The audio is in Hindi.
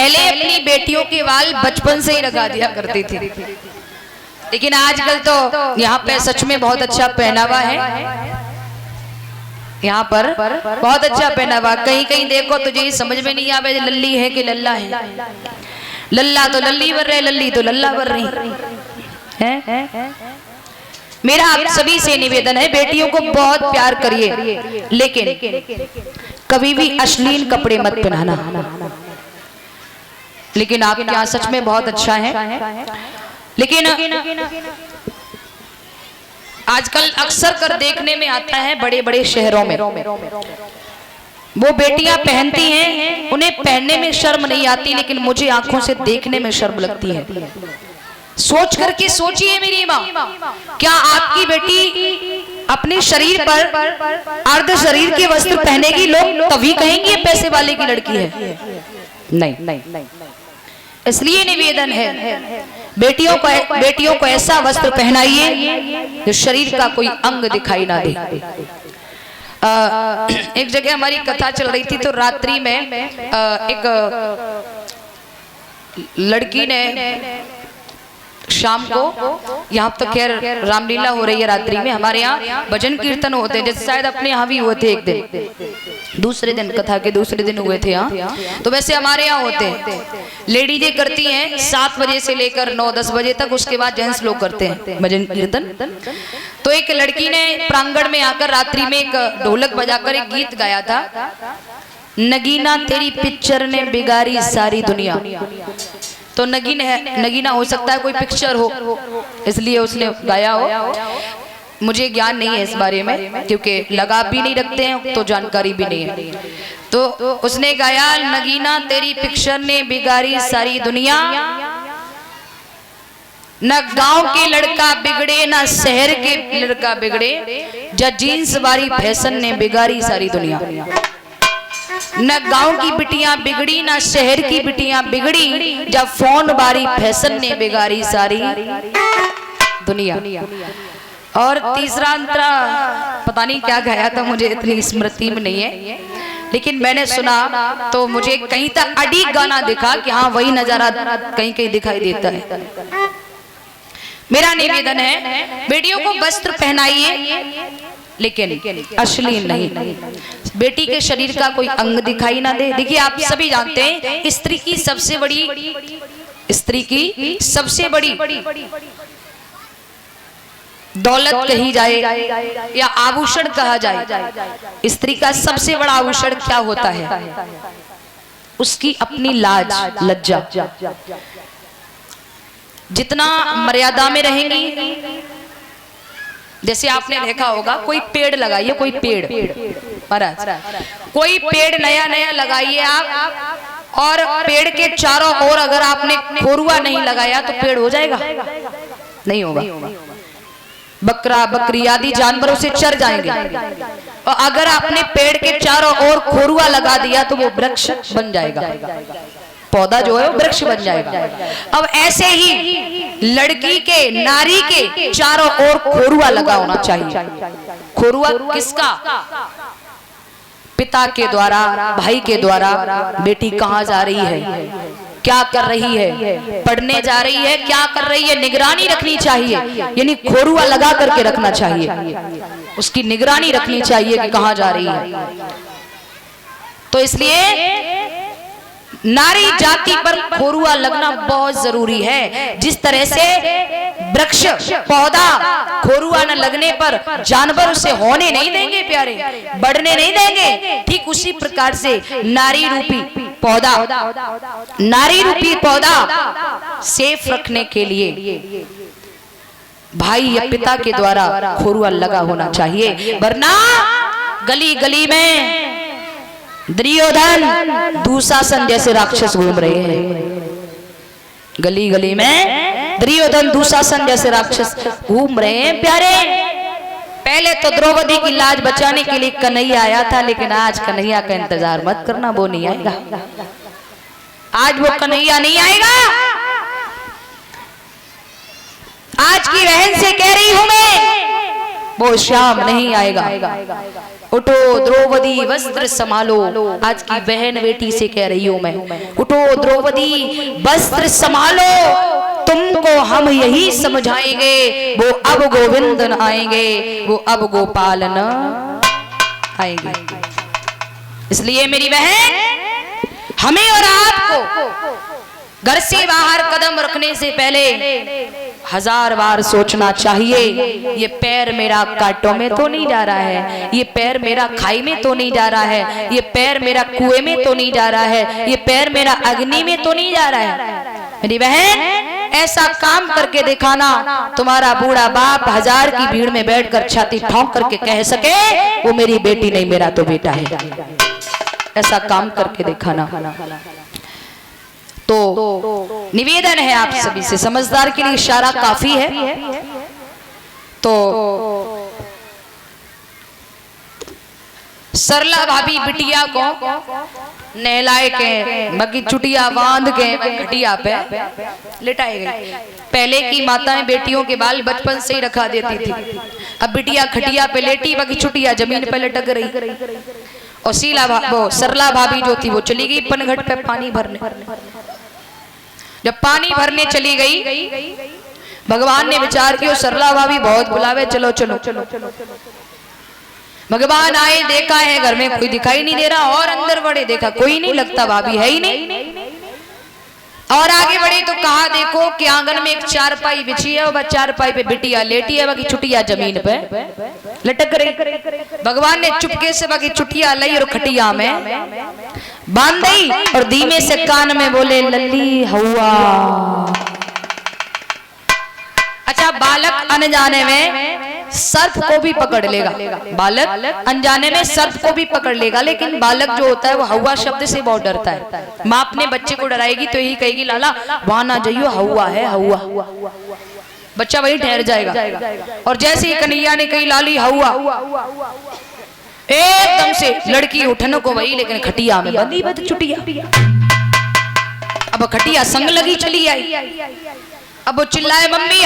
पहले अपनी बेटियों के बाल बचपन से ही लगा दिया करती थी, लेकिन आजकल तो यहाँ पे सच में बहुत अच्छा पहनावा है। यहाँ पर बहुत अच्छा पहनावा, कहीं कहीं देखो तो ये समझ में नहीं आवे लल्ली है कि लल्ला है। लल्ला तो लल्ली बर रहे, लल्ली तो लल्ला बर रही है। मेरा आप सभी से निवेदन है, बेटियों को बहुत प्यार करिए, लेकिन कभी भी अश्लील कपड़े मत पहनाना। लेकिन आप यहाँ सच में बहुत अच्छा है, लेकिन आजकल अक्सर कर देखने में आता है बड़े बड़े शहरों में वो बेटियां पहनती हैं, उन्हें पहनने में शर्म नहीं आती, लेकिन मुझे आंखों से देखने में शर्म लगती है। सोच करके सोचिए मेरी माँ, क्या आपकी बेटी अपने शरीर पर अर्ध शरीर के वस्त्र पहनेगी, लोग तभी कहेंगे पैसे वाले की लड़की है? नहीं। इसलिए निवेदन है, बेटियों को ऐसा वस्त्र पहनाइए जो शरीर का कोई अंग दिखाई ना दे। एक जगह हमारी कथा चल रही थी, तो रात्रि में एक लड़की ने शाम को, यहाँ तो खैर रामलीला हो रही है रात्रि में, हमारे यहाँ भजन कीर्तन होते हैं, जैसे शायद अपने यहाँ भी हुए थे एक दिन, दूसरे दिन कथा के दूसरे दिन हुए थे यहाँ, तो वैसे हमारे यहाँ होते हैं। लेडीजें करती हैं 7 बजे से लेकर 9-10 बजे तक, उसके बाद जेंट्स लोग करते हैं भजन कीर्तन। तो एक लड़की ने प्रांगण में आकर रात्रि में एक ढोलक बजाकर एक गीत गाया था, नगीना तेरी पिक्चर ने बिगाड़ी सारी दुनिया। तो नगीना हो सकता है कोई पिक्चर हो, इसलिए उसने गाया हो। मुझे ज्ञान नहीं है इस बारे में, क्योंकि लगा भी नहीं रखते हैं तो जानकारी भी नहीं है। तो उसने गाया, नगीना तेरी पिक्चर ने बिगाड़ी सारी दुनिया, न गांव के लड़का बिगड़े न शहर के लड़का बिगड़े, जब जीन्स वाली फैशन ने बिगाड़ी सारी दुनिया। न गांव की बिटियां बिगड़ी न शहर की बिटियां बिगड़ी, जब फोन बारी फैशन ने बिगाड़ी सारी दुनिया। और तीसरा अंतरा पता नहीं क्या गाया था, मुझे इतनी स्मृति में नहीं है, लेकिन मैंने सुना तो मुझे कहीं तक अड़ी गाना दिखा कि हाँ वही नजारा कहीं कहीं दिखाई देता है। मेरा निवेदन है, बेटियों को वस्त्र पहनाइए, लेकिन अश्लील नहीं। बेटी के शरीर का कोई अंग दिखाई ना दे। देखिए आप सभी जानते हैं, स्त्री की सबसे बड़ी दौलत कही जाए या आभूषण कहा जाए, स्त्री का सबसे बड़ा आभूषण क्या होता है? उसकी अपनी लाज लज्जा। जितना मर्यादा में रहेंगी, जैसे आपने देखा होगा कोई पेड़ लगाइए, कोई पेड़ महाराज, कोई पेड़ नया नया लगाइए आप, और पेड़ के चारों ओर अगर आपने खोरुआ नहीं लगाया तो पेड़ हो जाएगा? नहीं होगा। बकरा बकरी आदि जानवरों से चर जाएंगे, और अगर आपने पेड़ के चारों ओर खोरुआ लगा दिया तो वो वृक्ष बन जाएगा, पौधा जो है वो वृक्ष बन जाएगा। अब ऐसे ही लड़की के, नारी के चारों ओर खोरुआ लगा होना चाहिए। खोरुआ किसका? पिता के द्वारा, भाई के द्वारा। बेटी कहाँ जा रही है, क्या कर रही है, पढ़ने जा रही है, क्या कर रही है, निगरानी रखनी चाहिए। यानी खोरुआ लगा करके रखना चाहिए, उसकी निगरानी रखनी चाहिए कि कहाँ जा रही है। तो इसलिए नारी जाति पर खोरुआ लगना बहुत जरूरी है। जिस तरह से वृक्ष पौधा खोरुआ न लगने पर जानवर उसे होने नहीं देंगे प्यारे, बढ़ने नहीं देंगे, ठीक उसी प्रकार से नारी रूपी पौधा सेफ रखने के लिए भाई या पिता के द्वारा खोरुआ लगा होना चाहिए। वरना गली गली में दुर्योधन दुशासन जैसे राक्षस घूम रहे हैं। गली गली में दुर्योधन दुशासन जैसे राक्षस घूम रहे हैं प्यारे। पहले तो द्रौपदी की लाज बचाने के लिए कन्हैया आया था, लेकिन आज कन्हैया का इंतजार मत करना, वो नहीं आएगा। आज वो कन्हैया नहीं आएगा। आज की बहन से कह रही हूं मैं, वो श्याम नहीं आएगा। उठो द्रौपदी वस्त्र संभालो, आज की बहन बेटी से कह रही हूं मैं, उठो द्रौपदी वस्त्र संभालो, तुमको हम यही समझाएंगे, वो अब गोविंद न आएंगे, वो अब गोपाल न आएंगे। इसलिए मेरी बहन, हमें और आपको घर से बाहर कदम रखने से पहले 1000 बार सोचना चाहिए, ये पैर मेरा कांटों में तो नहीं जा रहा है, ये पैर मेरा खाई में तो नहीं जा रहा है, ये पैर मेरा कुएं में तो नहीं जा रहा है, ये पैर मेरा अग्नि में तो नहीं जा रहा है। मेरी बहन, ऐसा काम करके दिखाना, तुम्हारा बूढ़ा बाप 1000 की भीड़ में बैठकर छाती ठोंक करके कह सके वो मेरी बेटी नहीं, मेरा तो बेटा है। ऐसा काम करके दिखाना। तो निवेदन है आप सभी से, समझदार के लिए इशारा काफी है। तो सरला भाभी बिटिया को नहलाए के बाकी चुटिया बांध के खटिया पे लिटाई गई। पहले की माताएं बेटियों के बाल बचपन से ही रखा देती थी, अब बिटिया खटिया पे लेटी, बाकी चुटिया जमीन पे लटक रही। और सरला भाभी जो थी वो चली गई पनघट पे पानी भरने। जब पानी भरने चली गई, भगवान ने विचार किया सरला भाभी बहुत बुलावे, चलो चलो चलो। भगवान आए, देखा है घर में कोई दिखाई नहीं दे रहा, और अंदर बढ़े, देखा कोई नहीं, लगता भाभी है ही नहीं। और आगे बढ़े तो कहा देखो कि आंगन में एक चारपाई बिछी है, और चारपाई पे बिटिया लेटी है, बाकी चुटिया जमीन पे लटक रही। भगवान ने चुपके से बाकी चुटिया लाई और खटिया में बांध दी, और धीमे से कान में बोले लल्ली हवा। अच्छा, बालक अनजाने में सर्प को भी पकड़ लेगा, बालक अनजाने में सर्प को भी पकड़ लेगा, लेकिन बालक जो होता है वो हवा शब्द से बहुत डरता है। माँ अपने बच्चे को डराएगी तो यही कहेगी लाला वहां ना जाइयो, हवा है हवा, बच्चा वही ठहर जाएगा। और जैसे ही कन्हैया ने कही लाली हवा, एकदम से लड़की उठने को वही, लेकिन खटिया में बंदी बद चुटिया। अब खटिया संग लगी चली आई, अब वो चिल्लाए मम्मी